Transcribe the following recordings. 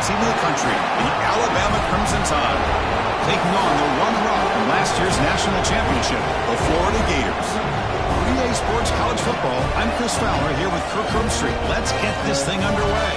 team in the country, the Alabama Crimson Tide, taking on the runner-up from last year's national championship, the Florida Gators. For EA Sports College Football, I'm Chris Fowler here with Kirk Herbstreit. Let's get this thing underway.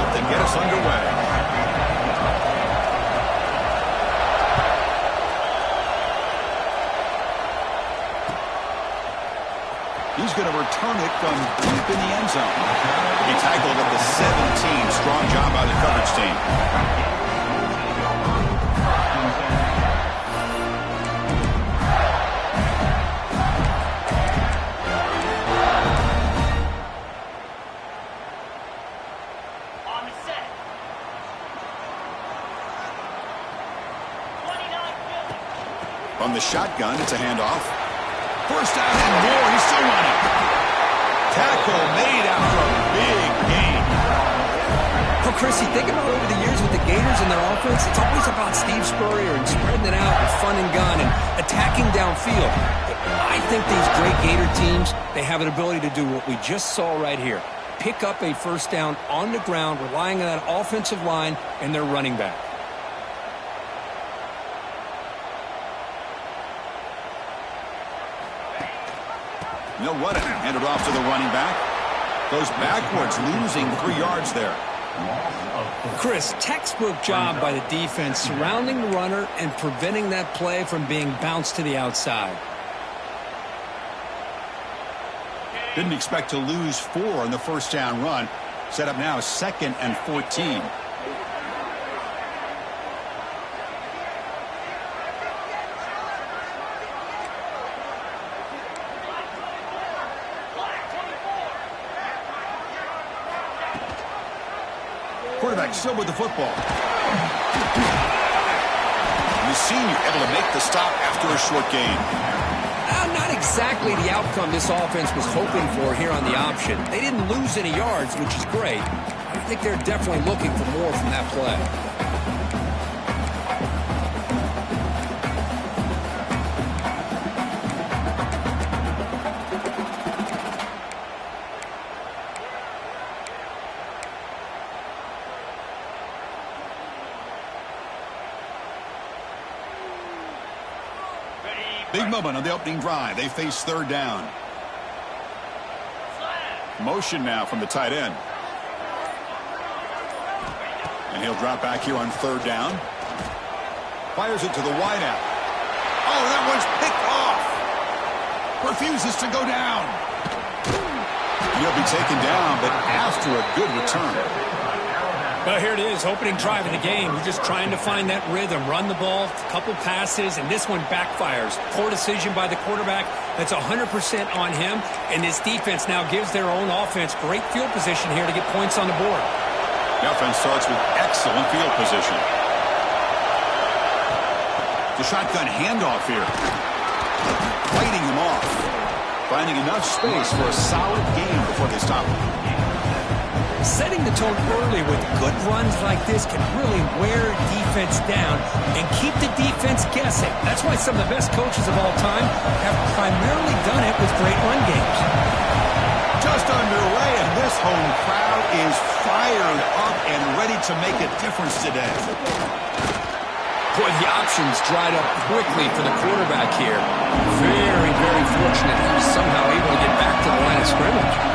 To get us underway. He's going to return it from deep in the end zone. He tackled at the 17. Strong job by the coverage team. From the shotgun, it's a handoff. First down and more. He's still running. Tackle made after a big gain. Well, Chrissy, think about over the years with the Gators and their offense, it's always about Steve Spurrier and spreading it out and fun and gun and attacking downfield. I think these great Gator teams, they have an ability to do what we just saw right here. Pick up a first down on the ground, relying on that offensive line and their running back. They'll run it. Hand it off to the running back. Goes backwards, losing 3 yards there. Chris, textbook job by the defense surrounding the runner and preventing that play from being bounced to the outside. Didn't expect to lose 4 on the first down run. Set up now 2nd and 14. Quarterback still with the football. The senior able to make the stop after a short gain. Not exactly the outcome this offense was hoping for here on the option. They didn't lose any yards, which is great. I think they're definitely looking for more from that play. Big moment on the opening drive. They face third down. Motion now from the tight end. And he'll drop back here on third down. Fires it to the wideout. Oh, that one's picked off. Refuses to go down. He'll be taken down, but after a good return. Well, here it is, opening drive of the game. We're just trying to find that rhythm, run the ball, a couple passes, and this one backfires. Poor decision by the quarterback. That's 100% on him, and this defense now gives their own offense great field position here to get points on the board. The offense starts with excellent field position. The shotgun handoff here. Fighting him off. Finding enough space for a solid gain before they stop him. Setting the tone early with good runs like this can really wear defense down and keep the defense guessing. That's why some of the best coaches of all time have primarily done it with great run games. Just underway, and this home crowd is fired up and ready to make a difference today. Boy, the options dried up quickly for the quarterback here. Very, very fortunate he was somehow able to get back to the line of scrimmage.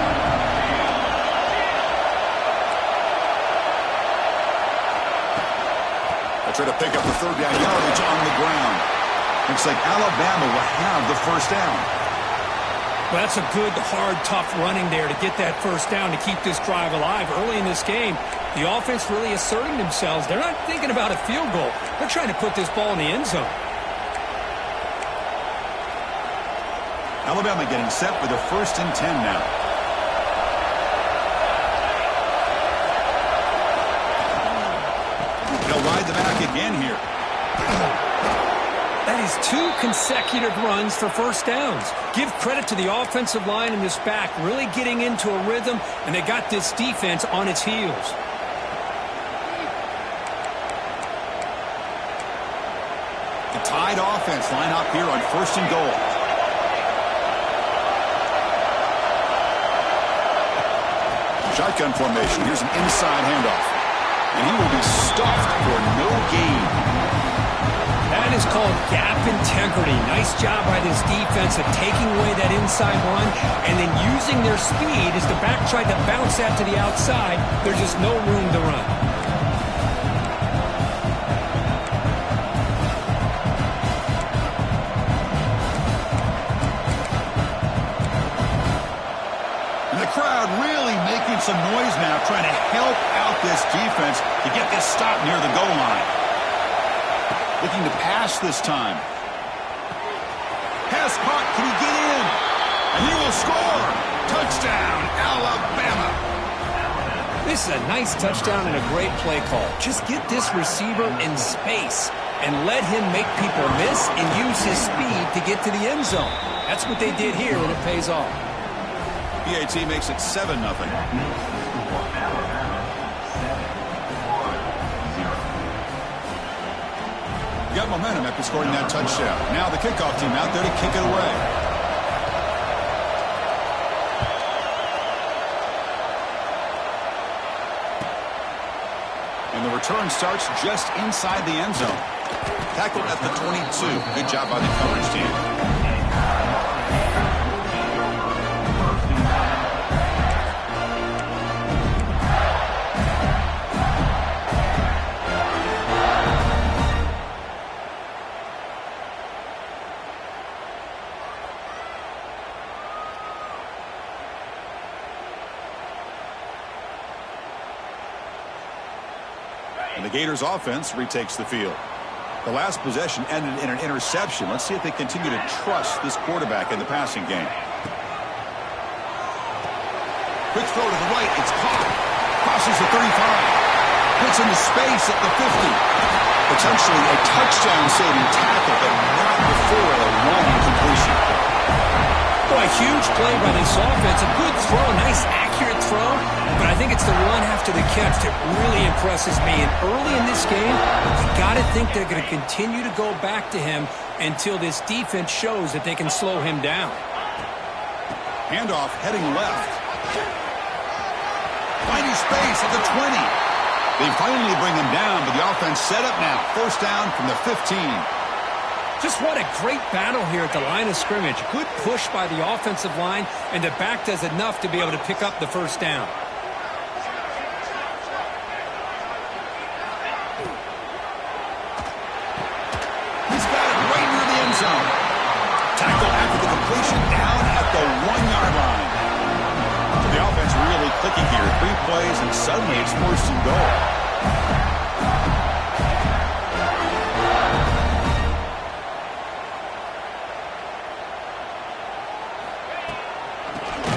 Try to pick up the third down yardage on the ground. Looks like Alabama will have the first down. Well, that's a good, hard, tough running there to get that first down to keep this drive alive. Early in this game, the offense really asserting themselves. They're not thinking about a field goal. They're trying to put this ball in the end zone. Alabama getting set for the 1st and 10 now. They'll ride the back again here. That is 2 consecutive runs for first downs. Give credit to the offensive line and this back really getting into a rhythm, and they got this defense on its heels. The Tide offense line up here on 1st and goal. Shotgun formation. Here's an inside handoff. And he will be stuffed for no gain. That is called gap integrity. Nice job by this defense of taking away that inside run and then using their speed as the back tried to bounce that to the outside. There's just no room to run. The crowd really making some noise now, trying to help out this defense to get this stop near the goal line. Looking to pass this time. Pass caught. Can he get in? And he will score. Touchdown, Alabama. This is a nice touchdown and a great play call. Just get this receiver in space and let him make people miss and use his speed to get to the end zone. That's what they did here, and it pays off. PAT makes it 7-0. Got momentum after scoring that touchdown. Now the kickoff team out there to kick it away. And the return starts just inside the end zone. Tackled at the 22. Good job by the coverage team. And the Gators offense retakes the field. The last possession ended in an interception. Let's see if they continue to trust this quarterback in the passing game. Quick throw to the right. It's caught. Crosses the 35. Puts into space at the 50. Potentially a touchdown-saving tackle, but not before a long completion. Boy, huge play by this offense. A good throw, nice accurate throw, but I think it's the run after the catch that really impresses me. And early in this game, you got to think they're going to continue to go back to him until this defense shows that they can slow him down. Handoff heading left. Finding space at the 20. They finally bring him down, but the offense set up now. First down from the 15. Just what a great battle here at the line of scrimmage. Good push by the offensive line, and the back does enough to be able to pick up the first down. He's got it right near the end zone. Tackle after the completion down at the 1-yard line. So the offense really clicking here. 3 plays, and suddenly it's 1st and goal.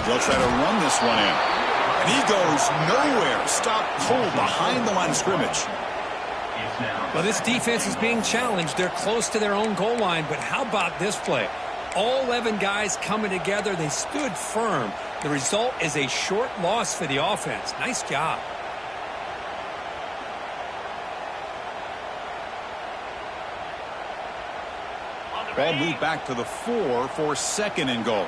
They'll try to run this one in. And he goes nowhere. Stop pulled behind the line of scrimmage. Well, this defense is being challenged. They're close to their own goal line, but how about this play? All 11 guys coming together. They stood firm. The result is a short loss for the offense. Nice job. Ball moved back to the 4 for 2nd and goal.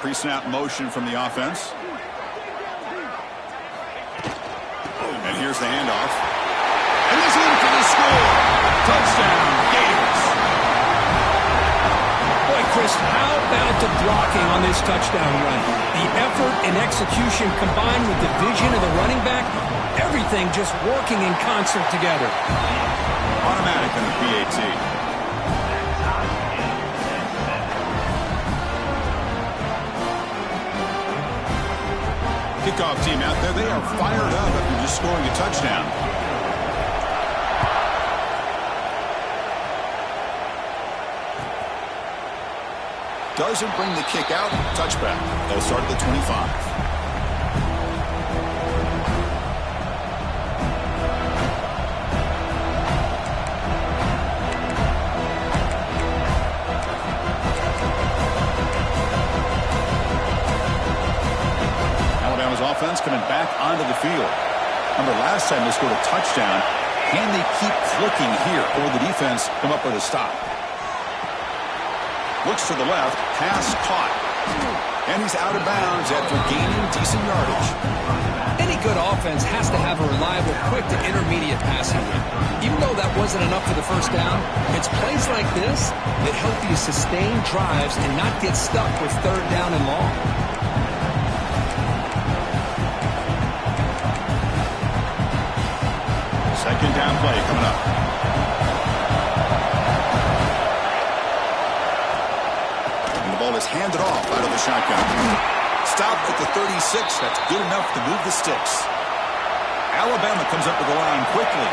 Pre-snap motion from the offense. And here's the handoff. And he's in for the score. Touchdown, Gators. Boy, Chris, how about the blocking on this touchdown run? The effort and execution combined with the vision of the running back, everything just working in concert together. Automatic in the PAT. Kickoff team out there, they are fired up after just scoring a touchdown. doesn't bring the kick out. Touchback. They'll start at the 25. Offense coming back onto the field. Remember, last time they scored a touchdown. Can they keep clicking here, or the defense come up with a stop? Looks to the left. Pass caught. And he's out of bounds after gaining decent yardage. Any good offense has to have a reliable, quick to intermediate passing game. Even though that wasn't enough for the first down, it's plays like this that help you sustain drives and not get stuck with third down and long. Second down play coming up. And the ball is handed off out of the shotgun. Stopped at the 36. That's good enough to move the sticks. Alabama comes up with the line quickly.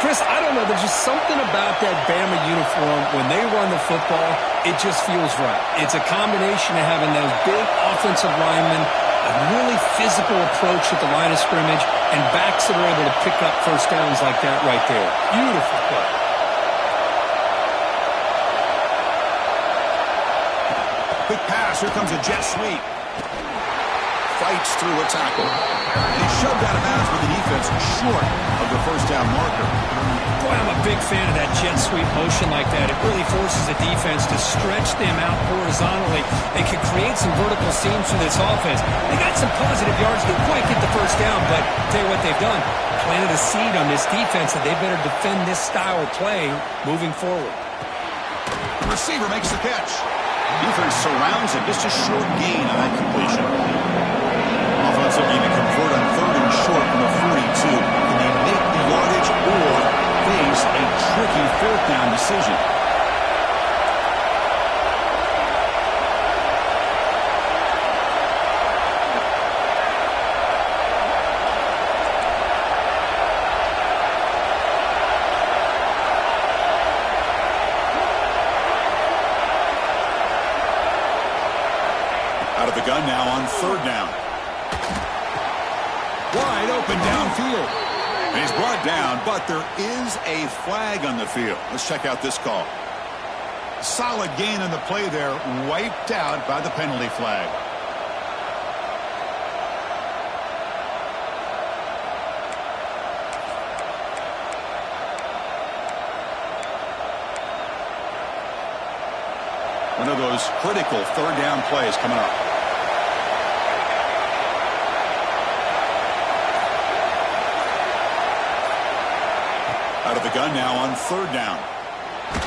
Chris, I don't know. There's just something about that Bama uniform. When they run the football, it just feels right. It's a combination of having those big offensive linemen, a really physical approach at the line of scrimmage, and backs that are able to pick up first downs like that right there. Beautiful play. Quick pass. Here comes a jet sweep. Fights through a tackle. And he's shoved out of bounds with the defense short of the first down marker. Boy, I'm a big fan of that jet sweep motion like that. It really forces the defense to stretch them out horizontally. It can create some vertical seams for this offense. They got some positive yards. Didn't quite get the first down, but I'll tell you what they've done. Planted a seed on this defense that they better defend this style of play moving forward. The receiver makes the catch. Defense surrounds him. Just a short gain on that completion. Offense looking to convert on third and short from the 42. Can they make the yardage or face a tricky fourth down decision? Out of the gun now on third down. Wide open downfield. And he's brought down, but there is a flag on the field. Let's check out this call. Solid gain on the play there, wiped out by the penalty flag. One of those critical third down plays coming up. Out of the gun now on third down. The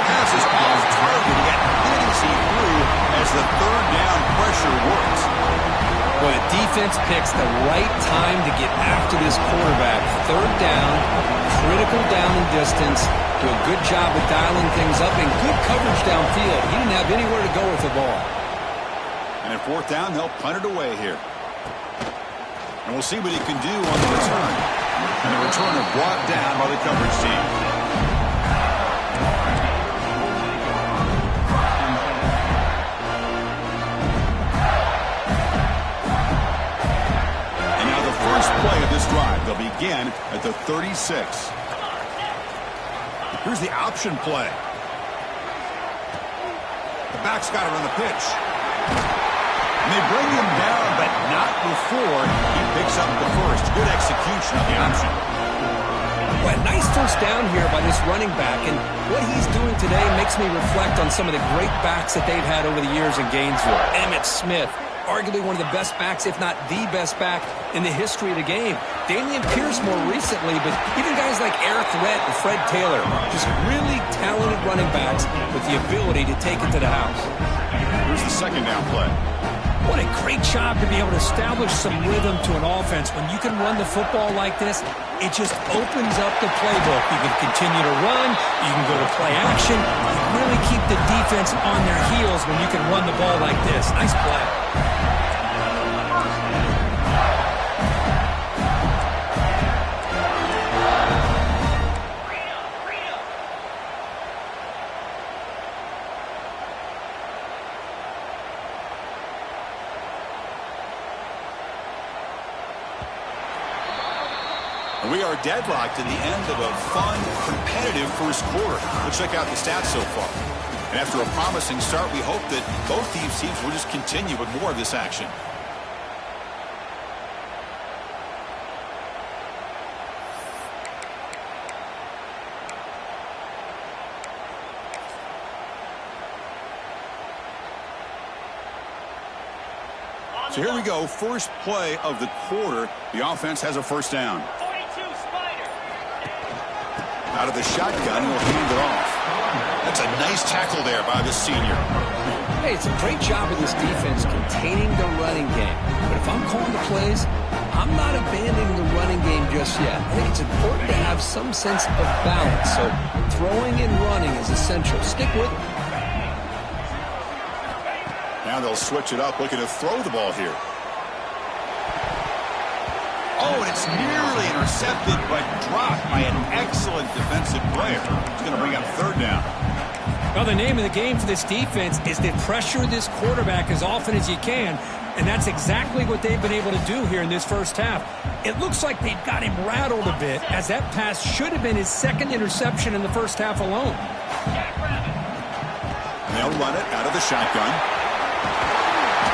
pass is off target, yet didn't see through as the third down pressure works. Well, the defense picks the right time to get after this quarterback. Third down, critical down and distance. Do a good job of dialing things up and good coverage downfield. He didn't have anywhere to go with the ball. And at fourth down, they'll punt it away here. And we'll see what he can do on the return. And the returner brought down by the coverage team. And now the first play of this drive. They'll begin at the 36. Here's the option play. The back's got it on the pitch. And they bring him down, but not before he picks up the first. Good execution of the option. Well, nice first down here by this running back, and what he's doing today makes me reflect on some of the great backs that they've had over the years in Gainesville. Emmitt Smith, arguably one of the best backs, if not the best back in the history of the game. Dameon Pierce more recently, but even guys like Eric Rhett and Fred Taylor, just really talented running backs with the ability to take it to the house. Here's the second down play. What a great job to be able to establish some rhythm to an offense. When you can run the football like this, it just opens up the playbook. You can continue to run. You can go to play action. You really keep the defense on their heels when you can run the ball like this. Nice play. We are deadlocked at the end of a fun, competitive first quarter. Let's check out the stats so far. And after a promising start, we hope that both these teams will just continue with more of this action. So here we go, first play of the quarter. The offense has a first down. 42 Spider. Out of the shotgun, he'll hand it off. That's a nice tackle there by the senior. Hey, it's a great job of this defense containing the running game. But if I'm calling the plays, I'm not abandoning the running game just yet. I think it's important to have some sense of balance. So throwing and running is essential. Stick with it. Now they'll switch it up, looking to throw the ball here. Oh, and it's nearly intercepted, but dropped by an excellent defensive player. It's going to bring up third down. Well, the name of the game for this defense is to pressure this quarterback as often as you can, and that's exactly what they've been able to do here in this first half. It looks like they've got him rattled a bit, as that pass should have been his second interception in the first half alone. They'll run it out of the shotgun.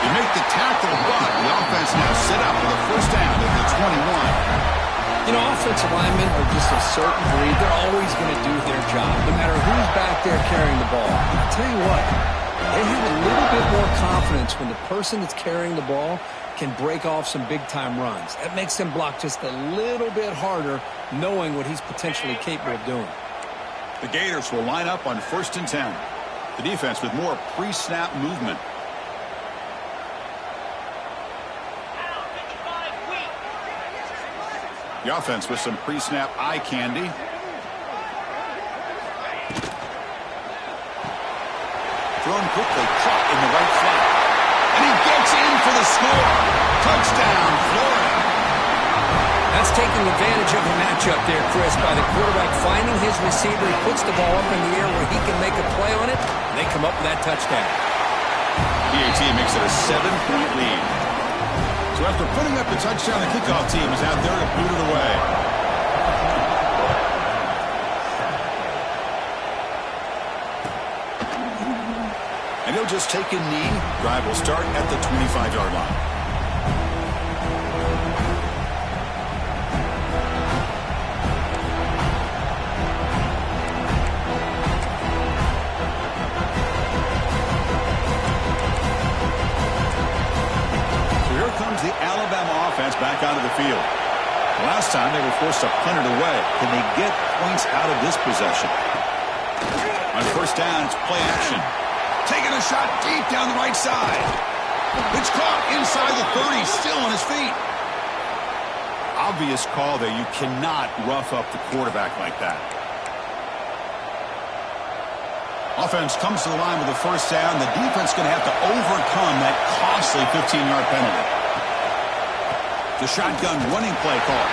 You make the tackle, but the offense now set up with a first down at the 21. You know, offensive linemen are just a certain breed. They're always going to do their job, no matter who's back there carrying the ball. I'll tell you what, they have a little bit more confidence when the person that's carrying the ball can break off some big-time runs. That makes them block just a little bit harder, knowing what he's potentially capable of doing. The Gators will line up on 1st and 10. The defense with more pre-snap movement. The offense with some pre-snap eye candy. Thrown quickly, caught in the right flat. And he gets in for the score. Touchdown, Florida. That's taking advantage of the matchup there, Chris, by the quarterback finding his receiver. He puts the ball up in the air where he can make a play on it, and they come up with that touchdown. PAT makes it a 7-point lead. So after putting up the touchdown, the kickoff team is out there to boot it away. And he'll just take a knee. Drive will start at the 25-yard line. The Alabama offense back onto the field. Last time they were forced to punt it away. Can they get points out of this possession? On first down, it's play action. Taking a shot deep down the right side. It's caught inside the 30, still on his feet. Obvious call there. You cannot rough up the quarterback like that. Offense comes to the line with a first down. The defense going to have to overcome that costly 15-yard penalty. The shotgun running play call.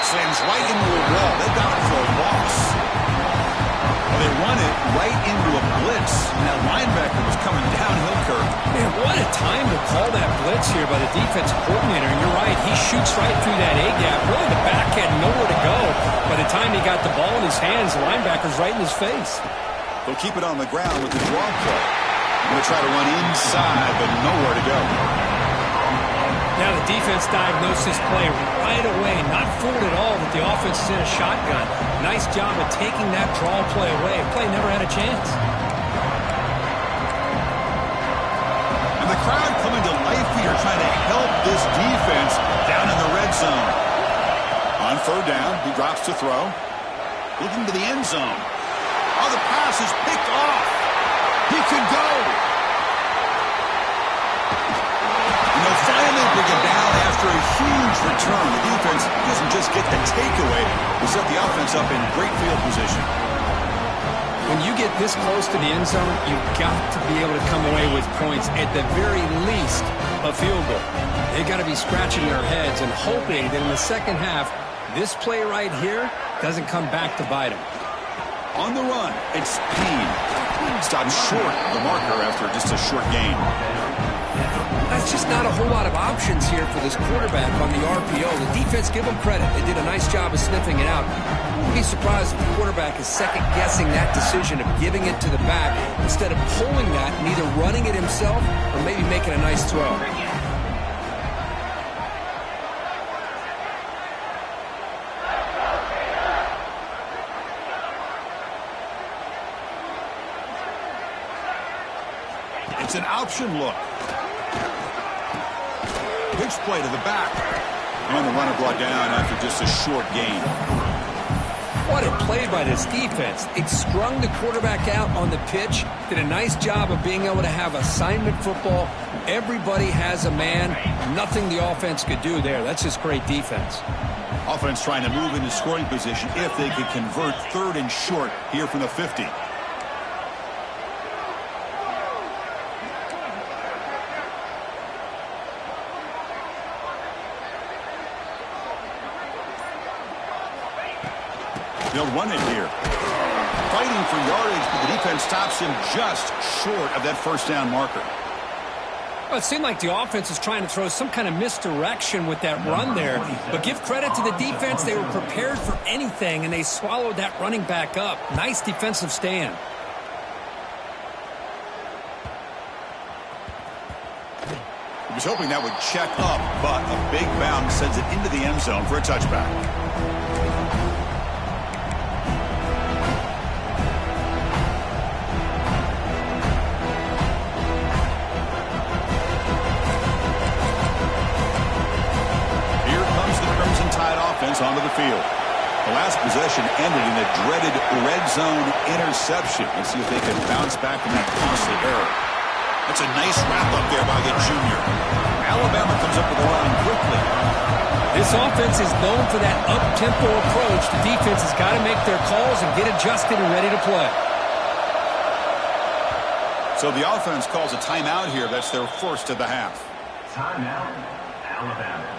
Slams right into a wall. They got it for a loss. Well, they run it right into a blitz. And that linebacker was coming downhill, Kirk. Man, what a time to call that blitz here by the defensive coordinator. And you're right, he shoots right through that A-gap. Really, the back had nowhere to go. By the time he got the ball in his hands, the linebacker's right in his face. They'll keep it on the ground with the draw play. I'm going to try to run inside, but nowhere to go. Now the defense diagnosed this play right away. Not fooled at all that the offense is in a shotgun. Nice job of taking that draw play away. Play never had a chance. And the crowd coming to life here trying to help this defense down in the red zone. On third down, he drops to throw. Looking to the end zone. Oh, the pass is picked off. He could go. And they'll finally bring it down after a huge return. The defense doesn't just get the takeaway. They set the offense up in great field position. When you get this close to the end zone, you've got to be able to come away with points, at the very least, a field goal. They've got to be scratching their heads and hoping that in the second half, this play right here doesn't come back to bite them. On the run, it's Payne. Stopped short of the marker after just a short gain. I There's just not a whole lot of options here for this quarterback on the RPO. The defense, give them credit. They did a nice job of sniffing it out. I wouldn't be surprised if the quarterback is second-guessing that decision of giving it to the back instead of pulling that and either running it himself or maybe making a nice throw. It's an option look. Pitch play to the back. And the runner brought down after just a short gain. What a play by this defense. It strung the quarterback out on the pitch. Did a nice job of being able to have assignment football. Everybody has a man. Nothing the offense could do there. That's just great defense. Offense trying to move into scoring position if they could convert 3rd and short here from the 50. They'll run it here. Fighting for yardage, but the defense stops him just short of that first down marker. Well, it seemed like the offense was trying to throw some kind of misdirection with that run there. But give credit to the defense. They were prepared for anything, and they swallowed that running back up. Nice defensive stand. He was hoping that would check up, but a big bounce sends it into the end zone for a touchback. Onto the field. The last possession ended in a dreaded red zone interception. Let's see if they can bounce back from that costly error. That's a nice wrap-up there by the junior. Alabama comes up with the line quickly. This offense is known for that up-tempo approach. The defense has got to make their calls and get adjusted and ready to play. So the offense calls a timeout here. That's their first of the half. Timeout, Alabama.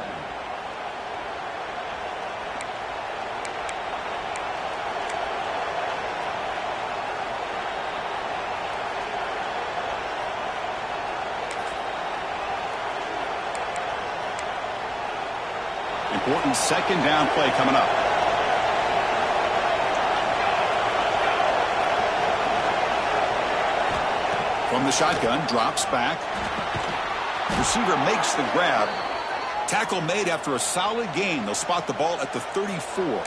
Important second down play coming up. From the shotgun, drops back. Receiver makes the grab. Tackle made after a solid gain. They'll spot the ball at the 34.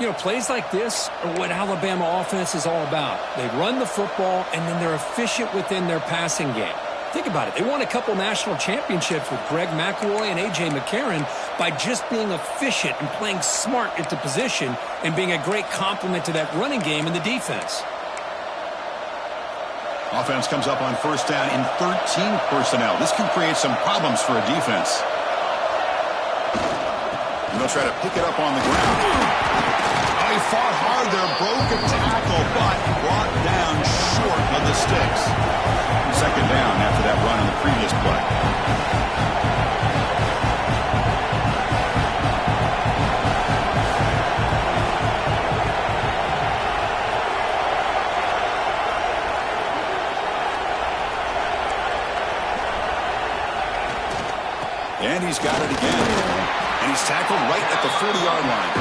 You know, plays like this are what Alabama offense is all about. They run the football, and then they're efficient within their passing game. Think about it. They won a couple national championships with Greg McElroy and A.J. McCarron by just being efficient and playing smart at the position and being a great complement to that running game in the defense. Offense comes up on first down in 13 personnel. This can create some problems for a defense. And they'll try to pick it up on the ground. Oh, he fought hard there, broke a tackle, but brought down short of the sticks. Second down after that run on the previous play. And he's got it again. And he's tackled right at the 40-yard line.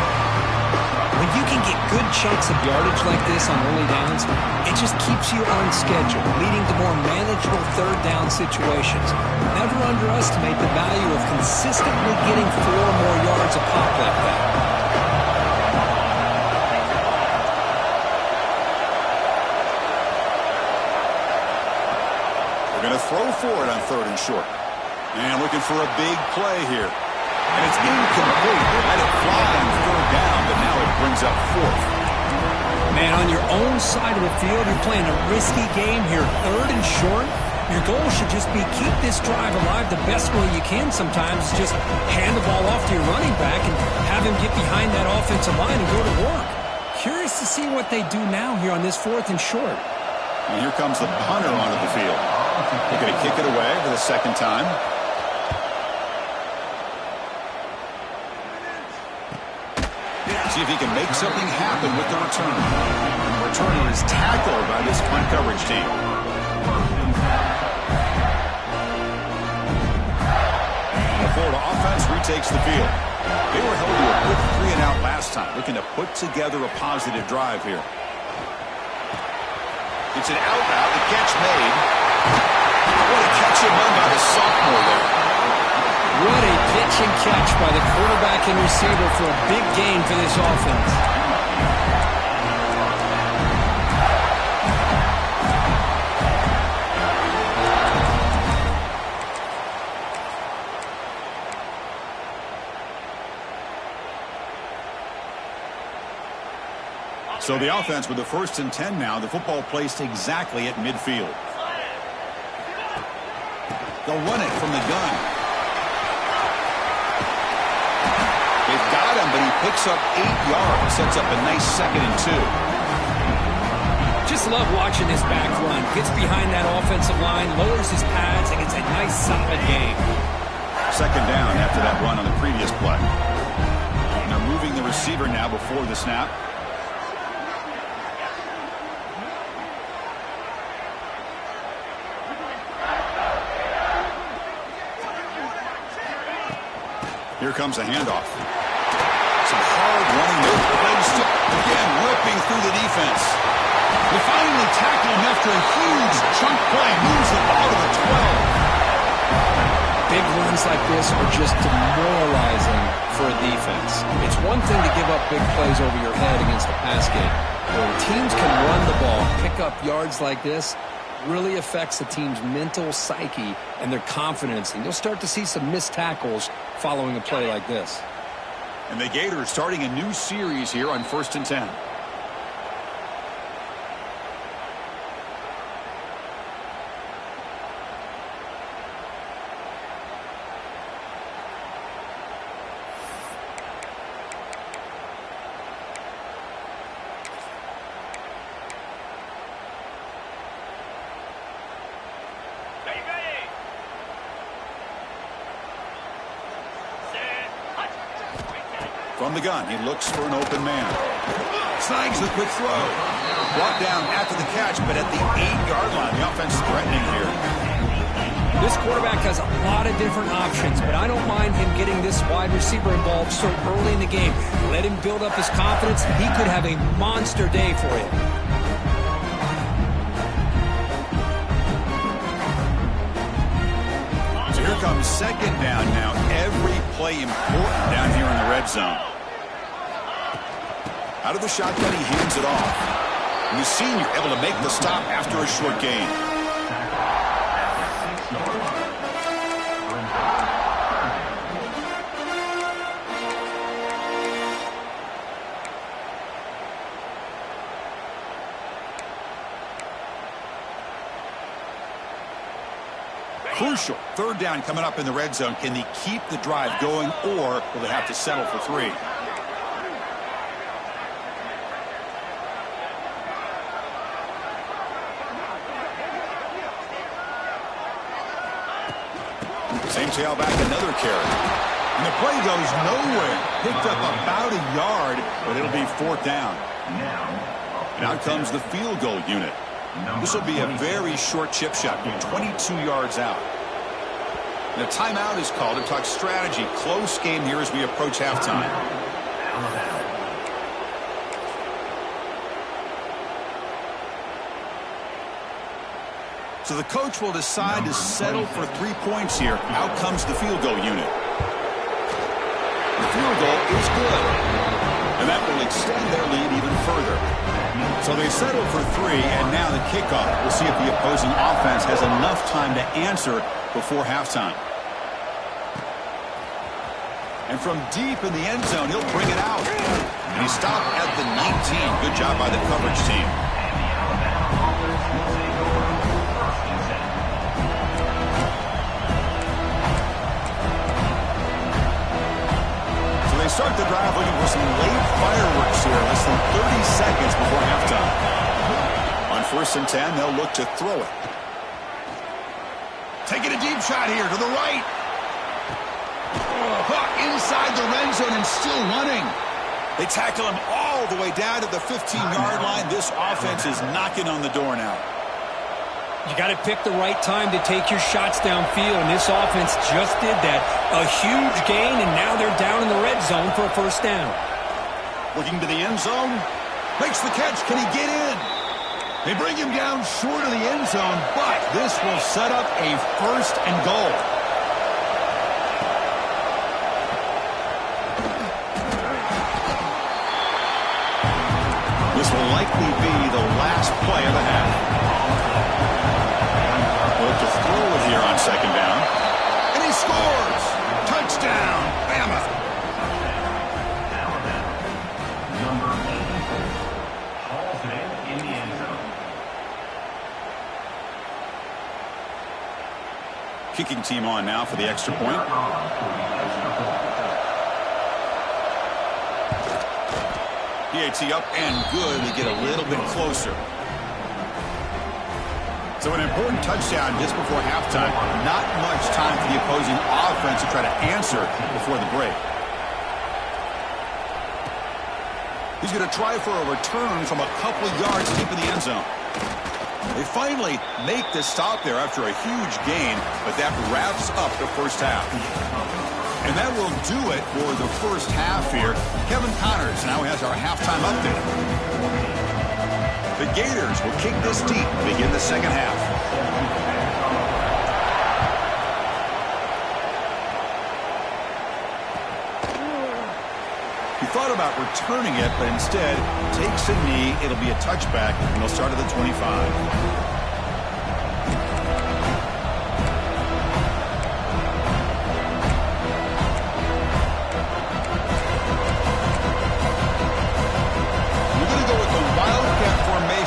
When you can get good chunks of yardage like this on early downs, it just keeps you on schedule, leading to more manageable third down situations. Never underestimate the value of consistently getting 4 more yards a pop like that. We're going to throw for it on 3rd and short. And looking for a big play here. And it's incomplete. They let it fly on 3rd down, but now it brings up 4th. Man, on your own side of the field, you're playing a risky game here. 3rd and short. Your goal should just be keep this drive alive the best way you can sometimes. Just hand the ball off to your running back and have him get behind that offensive line and go to work. Curious to see what they do now here on this 4th and short. And here comes the punter onto the field. They're going to kick it away for the second time. See if he can make something happen with the return. And the returner is tackled by this punt coverage team. offense retakes the field. They were held to a quick 3-and-out last time, looking to put together a positive drive here. It's an out route, the catch made. What a catch and run by the sophomore there. What a pitch and catch by the quarterback and receiver for a big gain for this offense. So the offense with the 1st and 10 now. The football placed exactly at midfield. They'll run it from the gun. They've got him, but he picks up 8 yards. Sets up a nice 2nd and 2. Just love watching this back run. Gets behind that offensive line, lowers his pads, and gets a nice solid gain. 2nd down after that run on the previous play. And they're moving the receiver now before the snap. Here comes a handoff. Some hard running there. Again, ripping through the defense. They finally tackle him after a huge chunk play. Moves the ball to the 12. Big runs like this are just demoralizing for a defense. It's one thing to give up big plays over your head against a pass game. But when teams can run the ball, pick up yards like this, really affects the team's mental psyche and their confidence. And you'll start to see some missed tackles following a play like this. And the Gators starting a new series here on 1st and 10. From the gun, he looks for an open man. Snags the quick throw. Brought down after the catch, but at the 8-yard line. The offense threatening here. This quarterback has a lot of different options, but I don't mind him getting this wide receiver involved so early in the game. Let him build up his confidence. He could have a monster day for you. So here comes 2nd down now. Every play important down here in the red zone. Out of the shotgun, he hands it off. And the senior able to make the stop after a short gain. Crucial 3rd down coming up in the red zone. Can they keep the drive going, or will they have to settle for 3? Same tailback, another carry. And the play goes nowhere. Picked up about a yard, but it'll be 4th down. And out comes the field goal unit. This will be a very short chip shot, 22 yards out. And a timeout is called to talk strategy. Close game here as we approach halftime. So the coach will decide to settle for 3 points here. Out comes the field goal unit. The field goal is good. And that will extend their lead even further. So they settle for 3, and now the kickoff. We'll see if the opposing offense has enough time to answer before halftime. And from deep in the end zone, he'll bring it out. And he stopped at the 19. Good job by the coverage team. They start the drive looking for some late fireworks here, less than 30 seconds before halftime. On 1st and 10, they'll look to throw it. Taking a deep shot here to the right. Hook inside the red zone and still running. They tackle him all the way down to the 15-yard line. This offense is knocking on the door now. You got to pick the right time to take your shots downfield, and this offense just did that. A huge gain, and now they're down in the red zone for a first down. Looking to the end zone. Makes the catch. Can he get in? They bring him down short of the end zone, but this will set up a first and goal. This will likely be the last play of the half. Look to throw it here on second down. And he scores! Touchdown, Bama! Number 84 hauls it in the end zone. Kicking team on now for the extra point. PAT up and good. They get a little bit closer. So an important touchdown just before halftime. Not much time for the opposing offense to try to answer before the break. He's going to try for a return from a couple of yards deep in the end zone. They finally make the stop there after a huge gain, but that wraps up the first half. And that will do it for the first half here. Kevin Connors now has our halftime update. The Gators will kick this deep to begin the second half. He thought about returning it, but instead takes a knee. It'll be a touchback, and they'll start at the 25.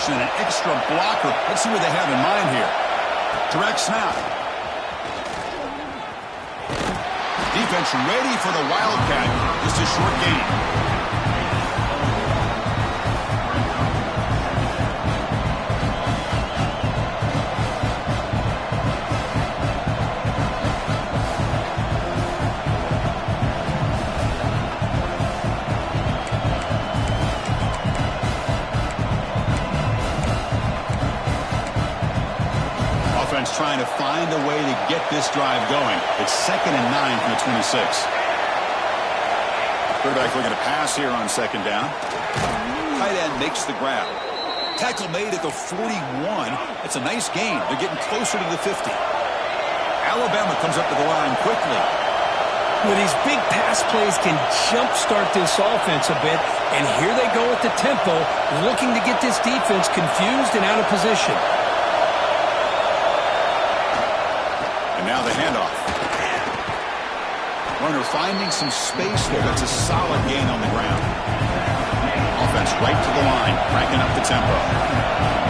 And an extra blocker. Let's see what they have in mind here. Direct snap. Defense ready for the Wildcat. Just a short gain. Trying to find a way to get this drive going. It's 2nd and 9 from the 26. Quarterback looking to pass here on second down. Tight end makes the grab. Tackle made at the 41. It's a nice gain. They're getting closer to the 50. Alabama comes up to the line quickly. Well, these big pass plays can jumpstart this offense a bit, and here they go at the tempo, looking to get this defense confused and out of position. Now the handoff. Runner finding some space there. That's a solid gain on the ground. Offense right to the line, cranking up the tempo.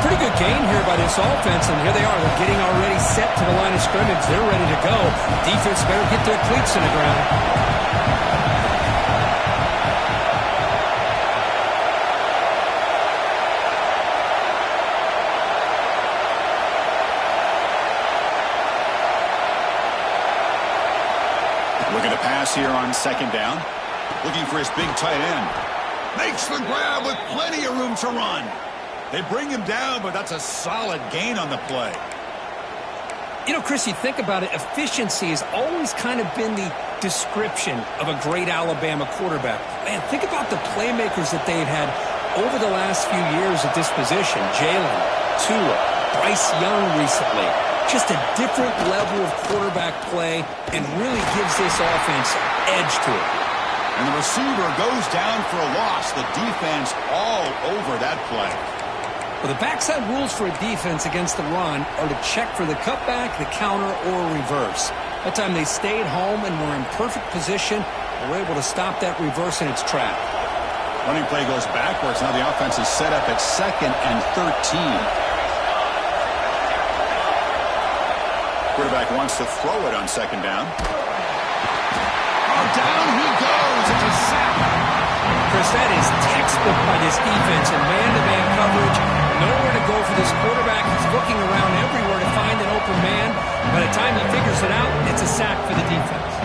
Pretty good gain here by this offense, and here they are. They're getting already set to the line of scrimmage. They're ready to go. Defense better get their cleats in the ground. Looking to pass here on second down. Looking for his big tight end. Makes the grab with plenty of room to run. They bring him down, but that's a solid gain on the play. You know, Chris, you think about it, efficiency has always kind of been the description of a great Alabama quarterback. Man, think about the playmakers that they've had over the last few years at this position. Jalen, Tua, Bryce Young recently. Just a different level of quarterback play and really gives this offense edge to it. And the receiver goes down for a loss. The defense all over that play. Well, the backside rules for a defense against the run are to check for the cutback, the counter, or reverse. That time they stayed home and were in perfect position. They were able to stop that reverse in its track. Running play goes backwards. Now the offense is set up at 2nd and 13. Quarterback wants to throw it on second down. Oh, down he goes. It's a sack. Chris, that is textbook by this defense in man-to-man coverage. Nowhere to go for this quarterback. He's looking around everywhere to find an open man. By the time he figures it out, it's a sack for the defense.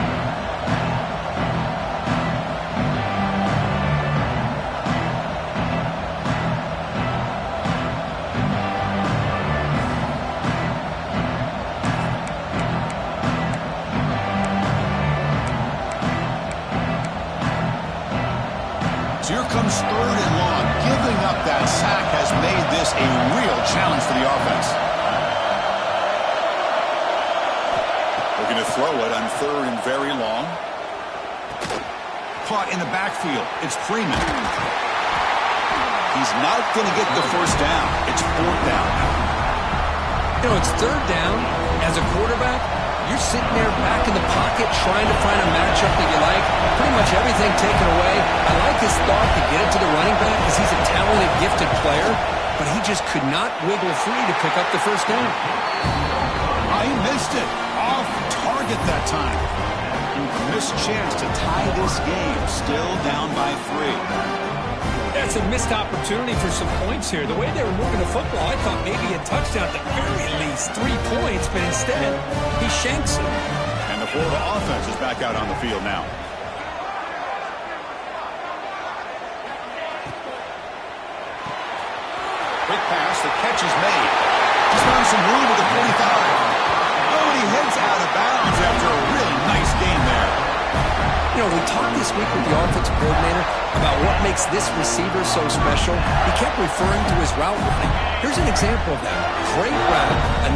made this a real challenge for the offense. Looking to throw it on 3rd and very long. Caught in the backfield. It's Freeman. He's not going to get the first down. It's 4th down. You know, it's 3rd down. As a quarterback, you're sitting there back in the pocket trying to find a matchup that you like. Pretty much everything taken away. I like his thought to get it to the running back because he's a talented, gifted player, but he just could not wiggle free to pick up the first down. He missed it. Off target that time. A missed chance to tie this game. Still down by 3. That's a missed opportunity for some points here. The way they were moving the football, I thought maybe a touchdown at the very least, 3 points, but instead, he shanks it. And the Florida offense is back out on the field now. Quick pass, the catch is made. He's found some room at the 45. Oh, and he heads out of bounds after a really nice game there. You know, we talked this week with the offensive coordinator about what makes this receiver so special. He kept referring to his route running. Here's an example of that. Great route,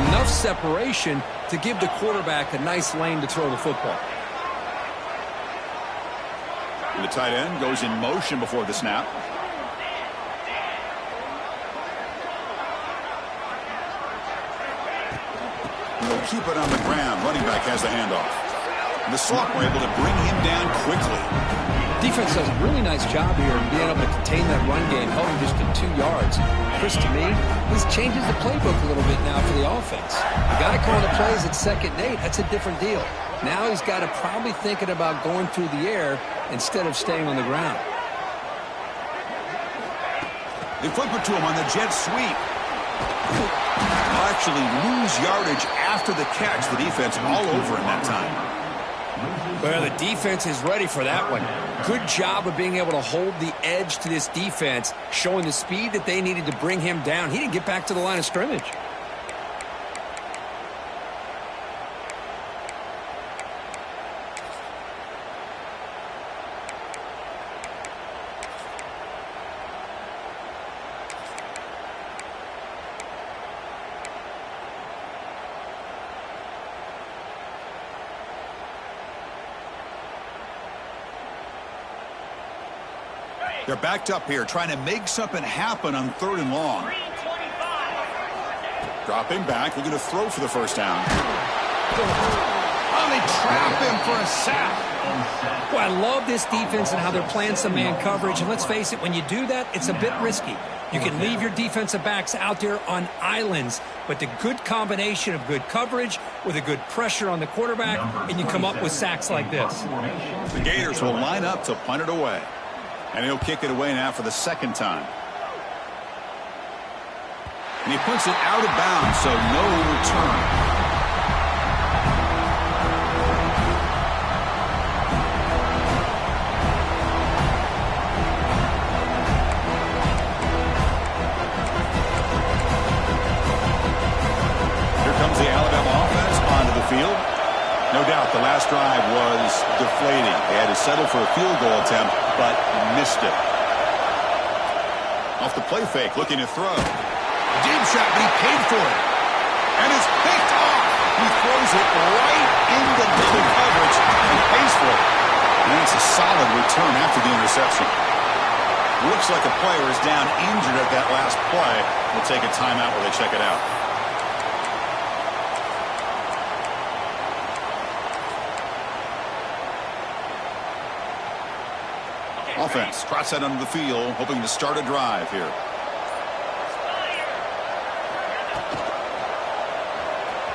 enough separation to give the quarterback a nice lane to throw the football. And the tight end goes in motion before the snap. They'll keep it on the ground. Running back has the handoff. And the Sox were able to bring him down quickly. Defense does a really nice job here in being able to contain that run game, held him just to 2 yards. Chris, to me, this changes the playbook a little bit now for the offense. The guy calling the plays at 2nd and 8, that's a different deal. Now he's got to probably thinking about going through the air instead of staying on the ground. They flip it to him on the jet sweep. They'll actually lose yardage after the catch. The defense all over him that time. Well, the defense is ready for that one. Good job of being able to hold the edge to this defense, showing the speed that they needed to bring him down. He didn't get back to the line of scrimmage. They're backed up here, trying to make something happen on 3rd and long. Dropping back, looking to throw for the first down. Oh, they trap him for a sack. Well, I love this defense and how they're playing some man coverage. And let's face it, when you do that, it's a bit risky. You can leave your defensive backs out there on islands, but the good combination of good coverage with a good pressure on the quarterback, and you come up with sacks like this. The Gators will line up to punt it away. And he'll kick it away now for the 2nd time. And he puts it out of bounds, so no return. Here comes the Alabama offense onto the field. No doubt the last drive was deflating. They had to settle for a field goal attempt, but missed it. Off the play fake, looking to throw. Deep shot, but he paid for it. And it's picked off. He throws it right into double coverage and pays for it. And it's a solid return after the interception. Looks like a player is down injured at that last play. We'll take a timeout while they check it out. Offense trots out onto the field, hoping to start a drive here.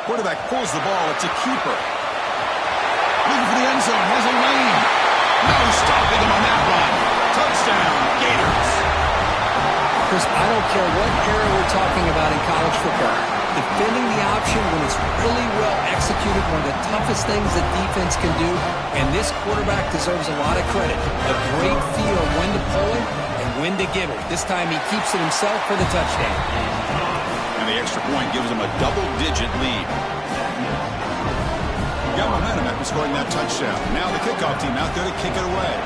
Quarterback pulls the ball. It's a keeper. Looking for the end zone. Has a lane. No stopping him on that run. Touchdown, Gators. Chris, I don't care what era we're talking about in college football. Defending the option when it's really well executed, one of the toughest things that defense can do, and this quarterback deserves a lot of credit. A great feel of when to pull it and when to give it. This time he keeps it himself for the touchdown. And the extra point gives him a double-digit lead. Got momentum after scoring that touchdown. Now the kickoff team out there to kick it away.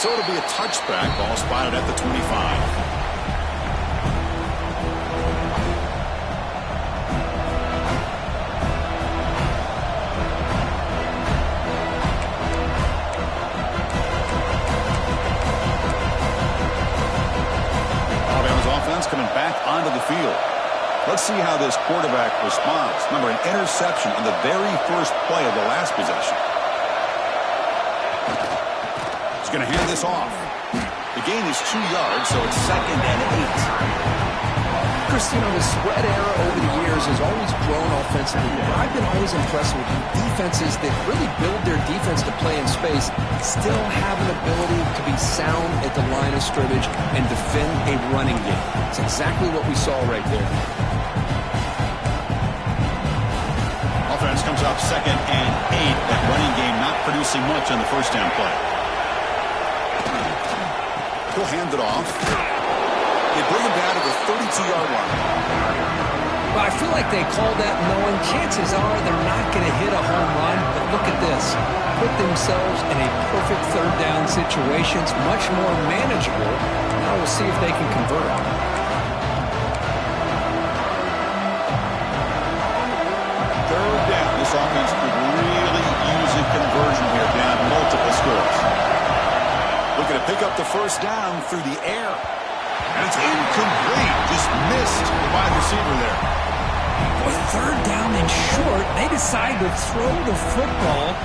So it'll be a touchback. Ball spotted at the 25. Coming back onto the field. Let's see how this quarterback responds. Remember, an interception on the very first play of the last possession. He's going to hand this off. The gain is 2 yards, so it's 2nd and 8. Christine, the spread era over the years has always grown offensively, but I've been always impressed with defenses that really build their defense to play in space, still have an ability to be sound at the line of scrimmage and defend a running game. It's exactly what we saw right there. Offense comes up 2nd and 8. That running game not producing much on the first down play. He'll hand it off. They bring him down to the 32-yard line. Well, I feel like they called that knowing chances are they're not going to hit a home run. But look at this. Put themselves in a perfect third down situation. It's much more manageable. Now we'll see if they can convert. Third down. This offense could really use a conversion here, down multiple scores. Looking to pick up the first down through the air. And it's incomplete. Just missed the wide receiver there. With third down and short, they decide to throw the football,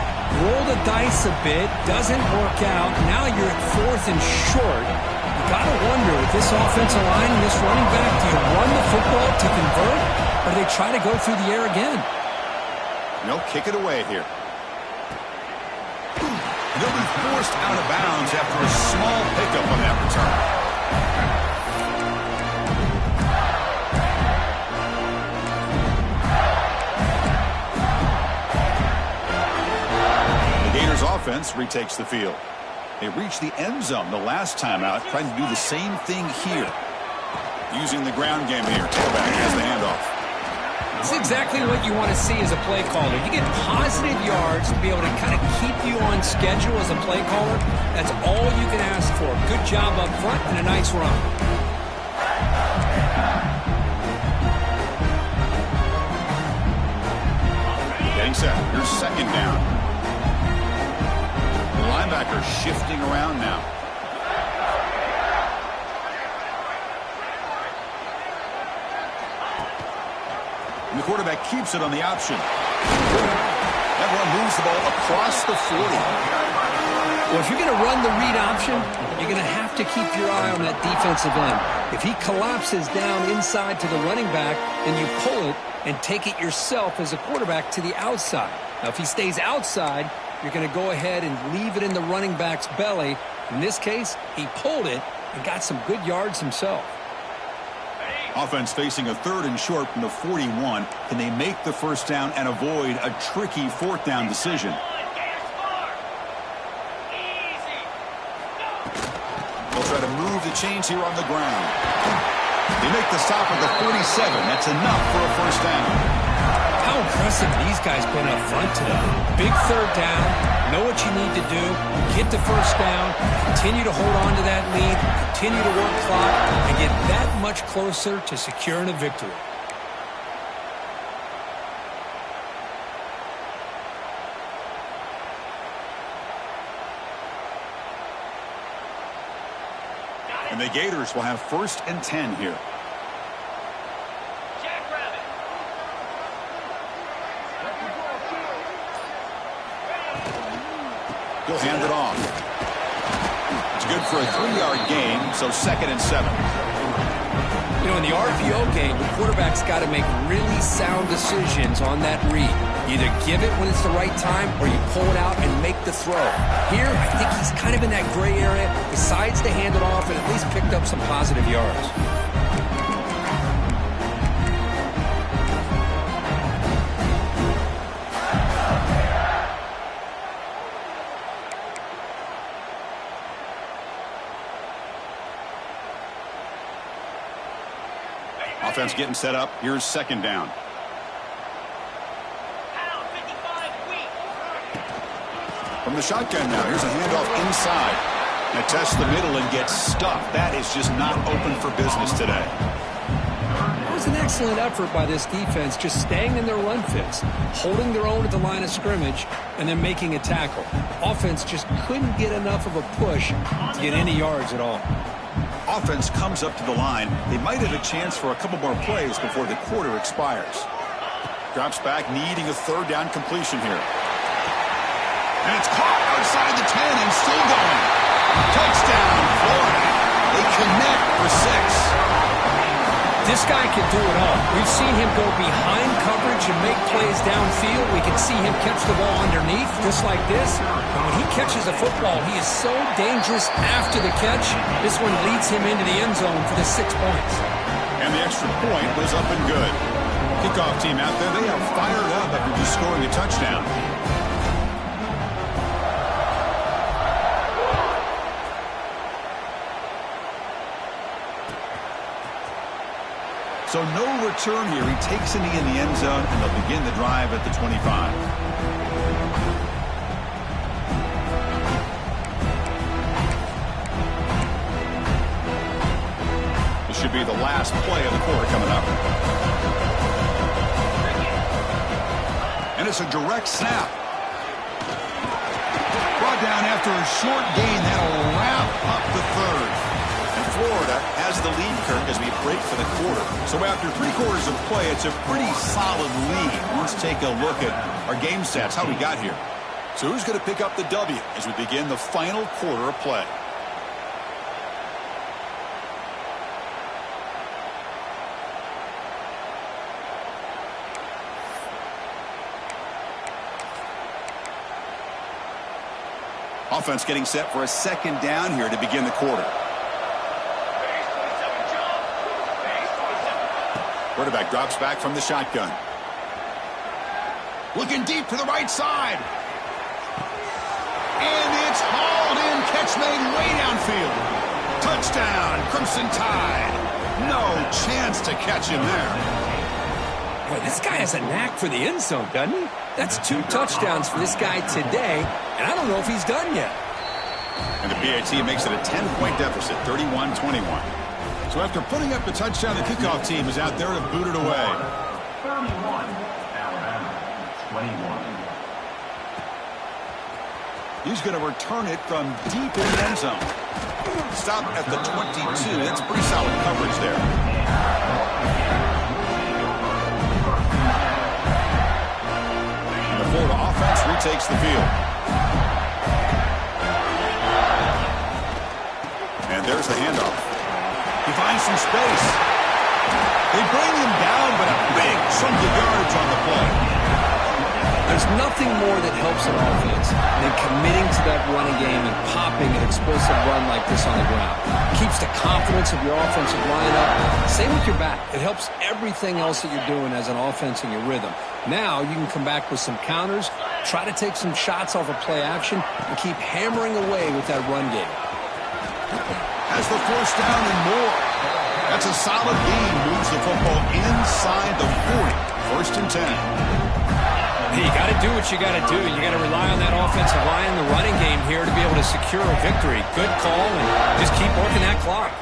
roll the dice a bit, doesn't work out. Now you're at 4th and short. You got to wonder, with this offensive line and this running back, do you run the football to convert, or do they try to go through the air again? No, kick it away here. They'll be forced out of bounds after a small pickup on that return. Offense retakes the field. They reached the end zone the last time out, trying to do the same thing here. Using the ground game here. Tailback has the handoff. This is exactly what you want to see as a play caller. You get positive yards to be able to kind of keep you on schedule as a play caller. That's all you can ask for. Good job up front and a nice run. Getting set. Here's 2nd down. Linebacker shifting around now. And the quarterback keeps it on the option. That one moves the ball across the 40. Well, if you're going to run the read option, you're going to have to keep your eye on that defensive end. If he collapses down inside to the running back, then you pull it and take it yourself as a quarterback to the outside. Now, if he stays outside, you're going to go ahead and leave it in the running back's belly. In this case, he pulled it and got some good yards himself. Offense facing a 3rd and short from the 41. Can they make the first down and avoid a tricky 4th down decision? They'll try to move the chains here on the ground. They make the stop at the 47. That's enough for a first down. How impressive these guys been up front today. Big third down, know what you need to do, get the first down, continue to hold on to that lead, continue to work clock, and get that much closer to securing a victory. And the Gators will have 1st and 10 here. He'll hand it off. It's good for a 3-yard gain, so 2nd and 7. You know, in the RPO game, the quarterback's got to make really sound decisions on that read. Either give it when it's the right time or you pull it out and make the throw. Here, I think he's kind of in that gray area, decides to hand it off and at least picked up some positive yards. Offense getting set up. Here's 2nd down. From the shotgun now. Here's a handoff inside. Now test the middle and get stuffed. That is just not open for business today. It was an excellent effort by this defense, just staying in their run fits, holding their own at the line of scrimmage, and then making a tackle. Offense just couldn't get enough of a push to get any yards at all. Offense comes up to the line. They might have a chance for a couple more plays before the quarter expires. Drops back, needing a third down completion here. And it's caught outside the 10 and still going. Touchdown, Florida. They connect for 6. This guy can do it all. We've seen him go behind coverage and make plays downfield. We can see him catch the ball underneath, just like this. And when he catches a football, he is so dangerous after the catch. This one leads him into the end zone for the 6 points. And the extra point was up and good. Kickoff team out there, they are fired up after just scoring a touchdown. So no return here. He takes a knee in the end zone, and they'll begin the drive at the 25. This should be the last play of the quarter coming up. And it's a direct snap. Brought down after a short gain. That'll wrap up the third. And Florida has the lead, Kirk, as we break for the quarter. So after 3 quarters of play, it's a pretty solid lead. Let's take a look at our game stats, how we got here. So who's going to pick up the W as we begin the final quarter of play? Offense getting set for a second down here to begin the quarter. Quarterback drops back from the shotgun. Looking deep to the right side. And it's hauled in. Catch made way downfield. Touchdown, Crimson Tide. No chance to catch him there. Boy, this guy has a knack for the end zone, doesn't he? That's 2 touchdowns for this guy today, and I don't know if he's done yet. And the PAT makes it a 10-point deficit, 31-21. So after putting up the touchdown, the kickoff team is out there to boot it away. 31, Alabama, 21. He's going to return it from deep in the end zone. Stop at the 22. That's pretty solid coverage there. Florida offense retakes the field. And there's the handoff. He finds some space. They bring him down, but a big chunk of yardage on the play. There's nothing more that helps an offense than committing to that running game and popping an explosive run like this on the ground. It keeps the confidence of your offensive line up. Same with your back. It helps everything else that you're doing as an offense in your rhythm. Now you can come back with some counters, try to take some shots off of play action, and keep hammering away with that run game. Has the first down and more. That's a solid gain. Moves the football inside the 40. First and 10. Hey, you got to do what you got to do. You got to rely on that offensive line, the running game here to be able to secure a victory. Good call, and just keep working that clock.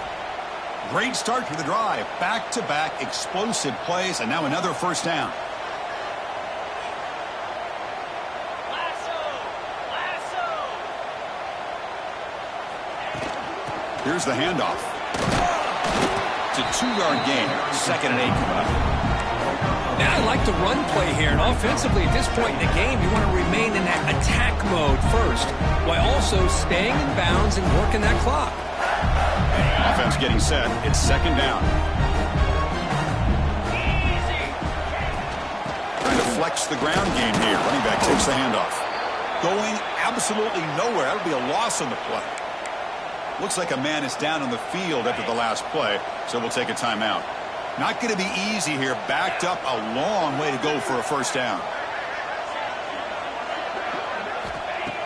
Great start to the drive. Back-to-back explosive plays, and now another first down. Here's the handoff. It's a 2-yard gain. 2nd and 8 coming up. Now, I like the run play here, and offensively at this point in the game, you want to remain in that attack mode first, while also staying in bounds and working that clock. Offense getting set. It's 2nd down. Trying to flex the ground game here. Running back takes the handoff. Going absolutely nowhere. That'll be a loss on the play. Looks like a man is down on the field after the last play, so we'll take a timeout. Not going to be easy here. Backed up a long way to go for a first down.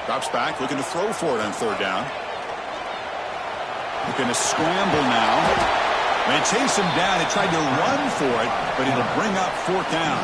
Drops back, looking to throw for it on 3rd down. Looking to scramble now. When they chase him down, they tried to run for it, but it'll bring up 4th down.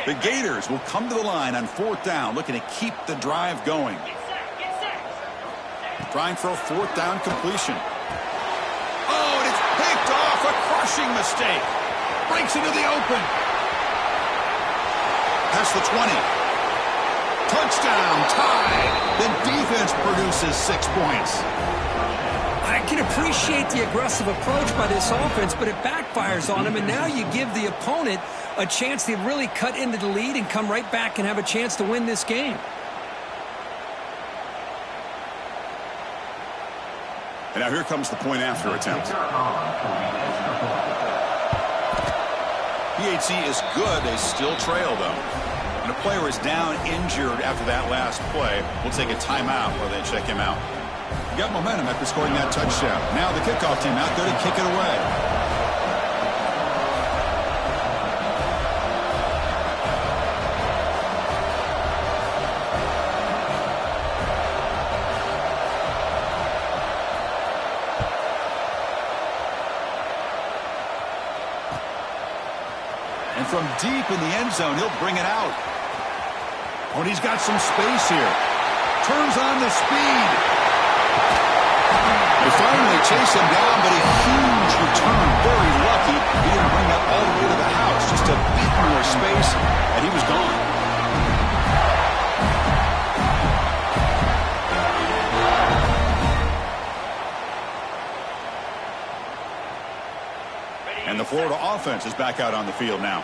The Gators will come to the line on 4th down, looking to keep the drive going. Trying for a 4th down completion. Oh, and it's picked off. A crushing mistake. Breaks into the open. Past the 20. Touchdown, tied. The defense produces 6 points. I can appreciate the aggressive approach by this offense, but it backfires on them, and now you give the opponent a chance to really cut into the lead and come right back and have a chance to win this game. And now here comes the point after attempt. PHC is good. They still trail, though. And a player is down injured after that last play. We'll take a timeout while they check him out. You got momentum after scoring that touchdown. Now the kickoff team out there to kick it away. And from deep in the end zone, he'll bring it out. Oh, and he's got some space here. Turns on the speed. They finally chase him down, but a huge return. Very lucky. He didn't bring that all the way to the house. Just a bit more space, and he was gone. And the Florida offense is back out on the field now.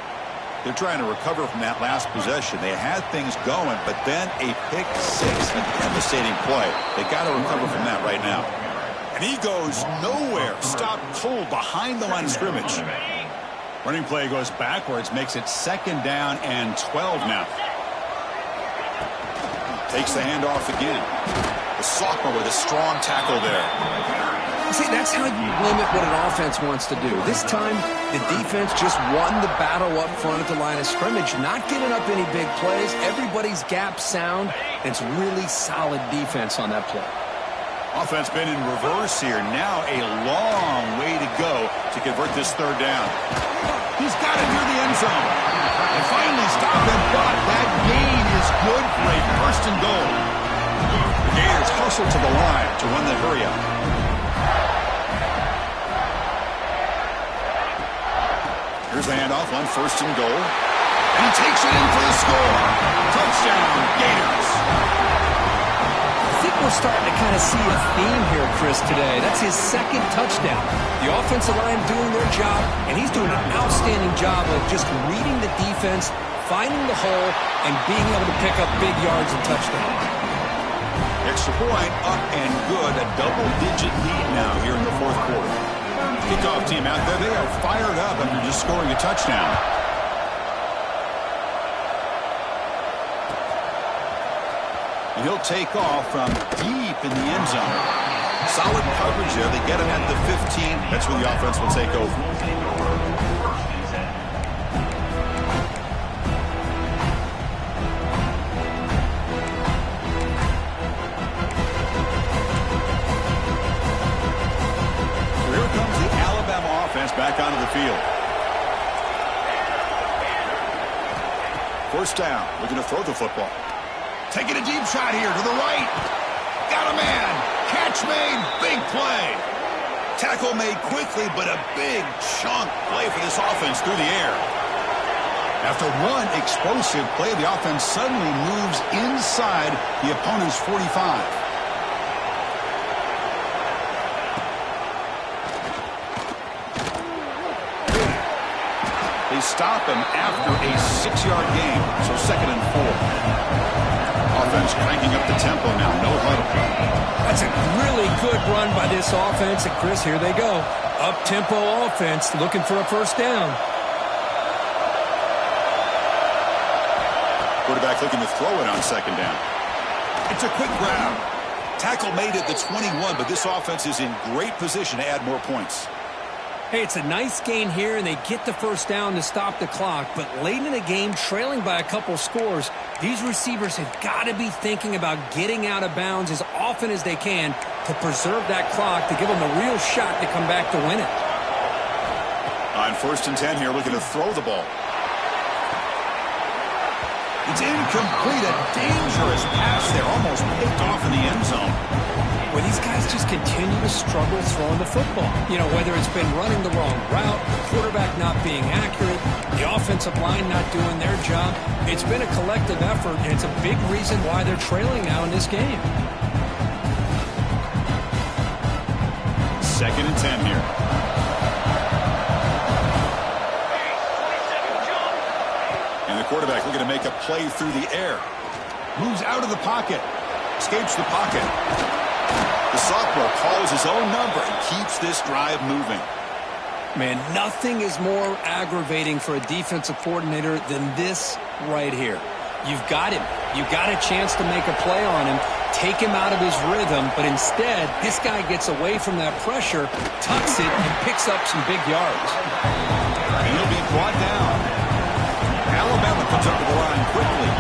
They're trying to recover from that last possession. They had things going, but then a pick six, a devastating play. They got to recover from that right now. And he goes nowhere. Stopped cold behind the line of scrimmage. Running play goes backwards, makes it 2nd down and 12 now. Takes the handoff again. The sophomore with a strong tackle there. See, that's how you limit what an offense wants to do. This time, the defense just won the battle up front at the line of scrimmage, not giving up any big plays. Everybody's gap sound, and it's really solid defense on that play. Offense been in reverse here. Now a long way to go to convert this 3rd down. He's got it near the end zone. And finally stop him, but that gain is good for a 1st and goal. The Gators hustle to the line to run the hurry up. Here's the handoff on 1st and goal. And he takes it in for the score. Touchdown, Gators. I think we're starting to kind of see a theme here, Chris, today. That's his 2nd touchdown. The offensive line doing their job, and he's doing an outstanding job of just reading the defense, finding the hole, and being able to pick up big yards and touchdowns. Extra point up and good. A double-digit lead now here in the 4th quarter. Kickoff team out there. They are fired up after just scoring a touchdown. And he'll take off from deep in the end zone. Solid coverage there. They get him at the 15. That's where the offense will take over. So here comes the Alabama offense back onto the field. 1st down. Looking to throw the football. Taking a deep shot here to the right. Got a man. Catch made. Big play. Tackle made quickly, but a big chunk play for this offense through the air. After one explosive play, the offense suddenly moves inside the opponent's 45. They stop him after a 6-yard gain, so 2nd and 4. Offense cranking up the tempo now. No huddle. That's a really good run by this offense. And, Chris, here they go. Up-tempo offense looking for a 1st down. Quarterback looking to throw it on 2nd down. It's a quick grab. Tackle made at the 21, but this offense is in great position to add more points. Hey, it's a nice gain here, and they get the 1st down to stop the clock. But late in the game, trailing by a couple scores, these receivers have got to be thinking about getting out of bounds as often as they can to preserve that clock, to give them a real shot to come back to win it. On 1st and 10 here, looking to throw the ball. It's incomplete. A dangerous pass there. Almost picked off in the end zone. Well, these guys just continue to struggle throwing the football. You know, whether it's been running the wrong route, the quarterback not being accurate, the offensive line not doing their job. It's been a collective effort, and it's a big reason why they're trailing now in this game. 2nd and 10 here. And the quarterback looking to make a play through the air. Moves out of the pocket. Escapes the pocket. The sophomore calls his own number and keeps this drive moving. Man, nothing is more aggravating for a defensive coordinator than this right here. You've got him. You've got a chance to make a play on him, take him out of his rhythm, but instead, this guy gets away from that pressure, tucks it, and picks up some big yards. And he'll be brought down. Alabama comes up to the line quickly.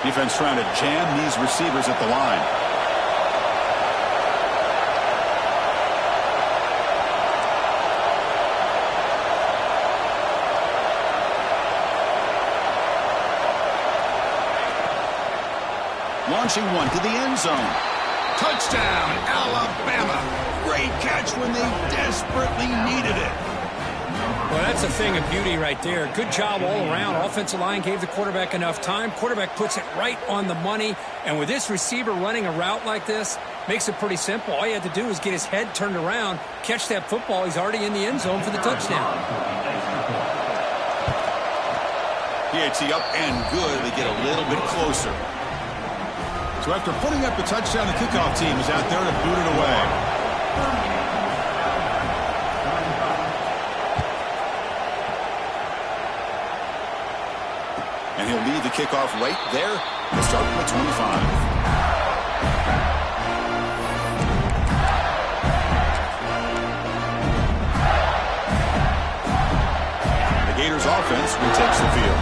Defense trying to jam these receivers at the line. Launching one to the end zone. Touchdown, Alabama. Great catch when they desperately needed it. Well, that's a thing of beauty right there. Good job all around. Offensive line gave the quarterback enough time. Quarterback puts it right on the money. And with this receiver running a route like this, makes it pretty simple. All you have to do is get his head turned around, catch that football. He's already in the end zone for the touchdown. PAT up and good. They get a little bit closer. So after putting up the touchdown, the kickoff team is out there to boot it away. And he'll lead the kickoff right there to start from the 25. The Gators offense retakes the field.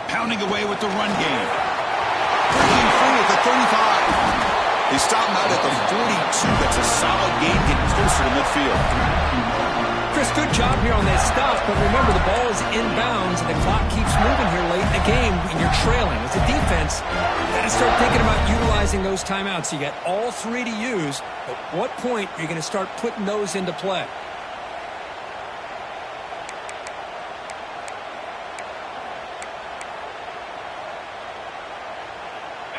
Pounding away with the run game. Breaking free at the 35. They stop him out at the 42. That's a solid gain, getting closer to midfield. Chris, good job here on that stop, but remember the ball is inbounds and the clock keeps moving here late in the game when you're trailing. As a defense, you got to start thinking about utilizing those timeouts. You got all three to use. At what point are you going to start putting those into play?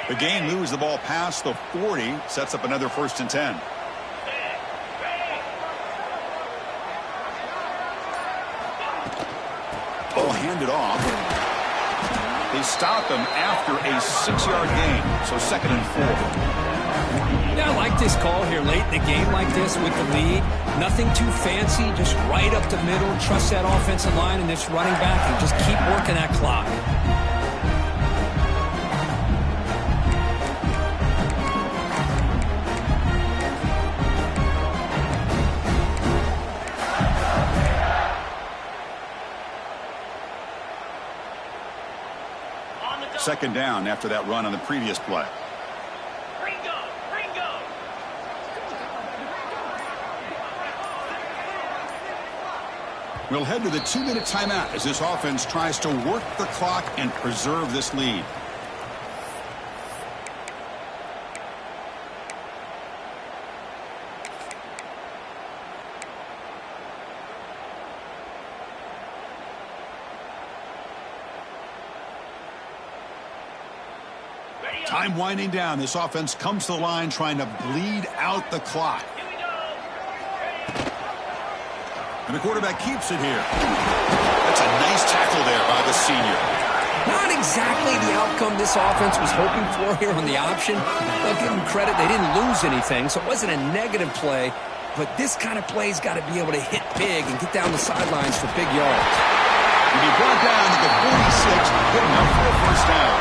The game moves the ball past the 40, sets up another 1st and 10. Ball handed off. They stop him after a 6-yard gain, so 2nd and 4. Yeah, I like this call here late in the game like this with the lead. Nothing too fancy, just right up the middle. Trust that offensive line and this running back and just keep working that clock. Second down after that run on the previous play. We'll head to the 2-minute timeout as this offense tries to work the clock and preserve this lead. Time winding down. This offense comes to the line trying to bleed out the clock. And the quarterback keeps it here. That's a nice tackle there by the senior. Not exactly the outcome this offense was hoping for here on the option. I'll give them credit. They didn't lose anything, so it wasn't a negative play. But this kind of play's got to be able to hit big and get down the sidelines for big yards. He'll be brought down to the 46, good enough for a 1st down.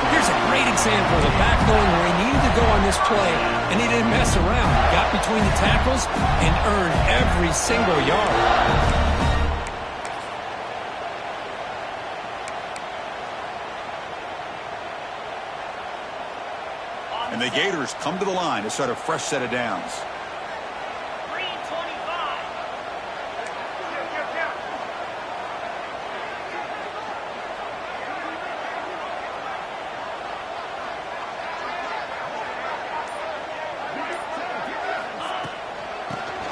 Here's a great example of a back knowing where he needed to go on this play, and he didn't mess around. He got between the tackles and earned every single yard. And And the Gators come to the line to start a fresh set of downs.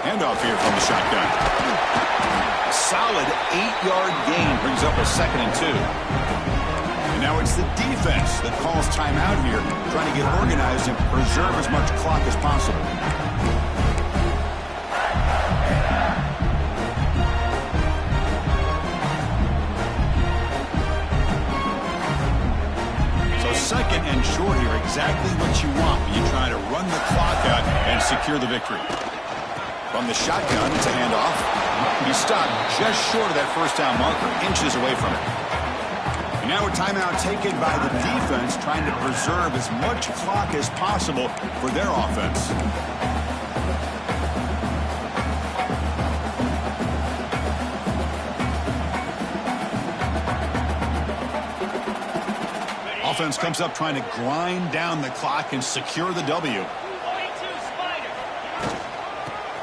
Handoff here from the shotgun. A solid 8-yard gain brings up a 2nd and 2. And now it's the defense that calls timeout here, trying to get organized and preserve as much clock as possible. So 2nd and short here, exactly what you want when you try to run the clock out and secure the victory. From the shotgun, it's a handoff. He's stopped just short of that first down marker, inches away from it. And now a timeout taken by the defense, trying to preserve as much clock as possible for their offense. Offense comes up trying to grind down the clock and secure the W.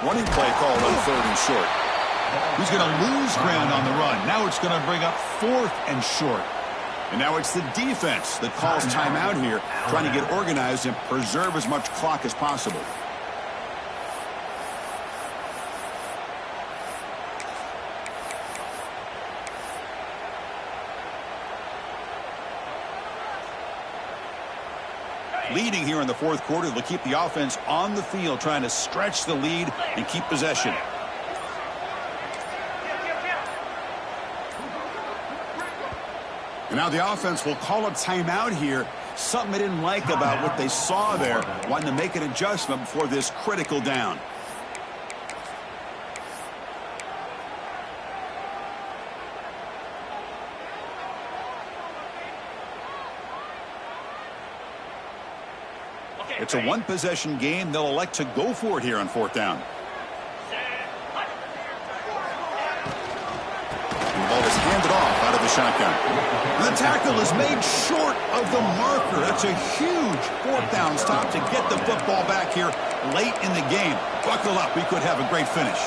Running play called on 3rd and short. He's going to lose ground on the run. Now it's going to bring up 4th and short. And now it's the defense that calls timeout here, trying to get organized and preserve as much clock as possible. Leading here in the 4th quarter, they'll keep the offense on the field, trying to stretch the lead and keep possession. And now the offense will call a timeout here. Something they didn't like about what they saw there, wanting to make an adjustment before this critical down. It's a one-possession game. They'll elect to go for it here on 4th down. The ball is handed off out of the shotgun. The tackle is made short of the marker. That's a huge 4th down stop to get the football back here late in the game. Buckle up. We could have a great finish.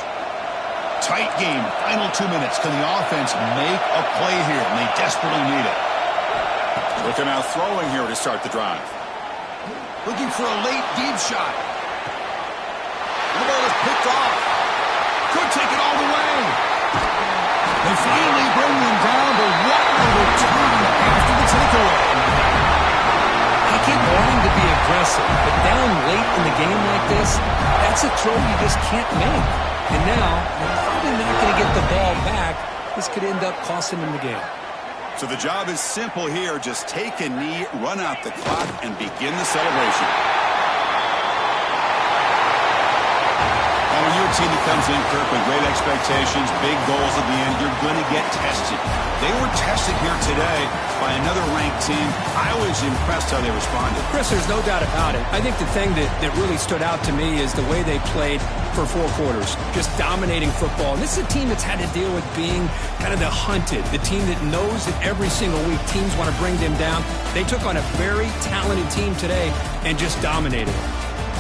Tight game. Final 2 minutes. Can the offense make a play here? And they desperately need it. Looking out throwing here to start the drive. Looking for a late deep shot. The ball is picked off. Could take it all the way. They finally bring them down, but what a return after the takeaway. I keep wanting to be aggressive, but down late in the game like this, that's a throw you just can't make. And now, they're probably not going to get the ball back. This could end up costing them the game. So the job is simple here. Just take a knee, run out the clock, and begin the celebration. And when you're a team that comes in, Kirk, with great expectations, big goals at the end, you're going to get tested. They were tested here today by another ranked team. I was impressed how they responded. Chris, there's no doubt about it. I think the thing that really stood out to me is the way they played for 4 quarters, just dominating football. And this is a team that's had to deal with being kind of the hunted, the team that knows that every single week teams want to bring them down. They took on a very talented team today and just dominated it.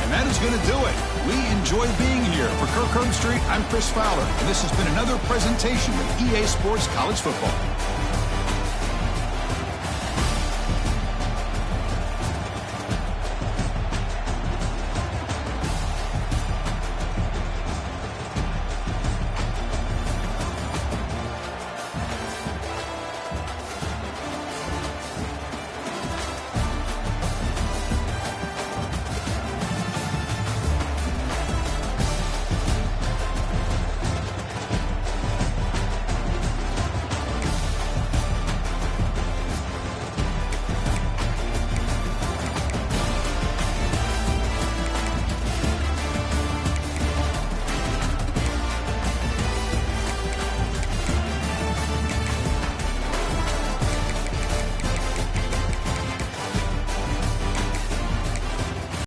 And that is going to do it. We enjoy being here. For Kirk Herbstreit, I'm Chris Fowler, and this has been another presentation of EA Sports College Football.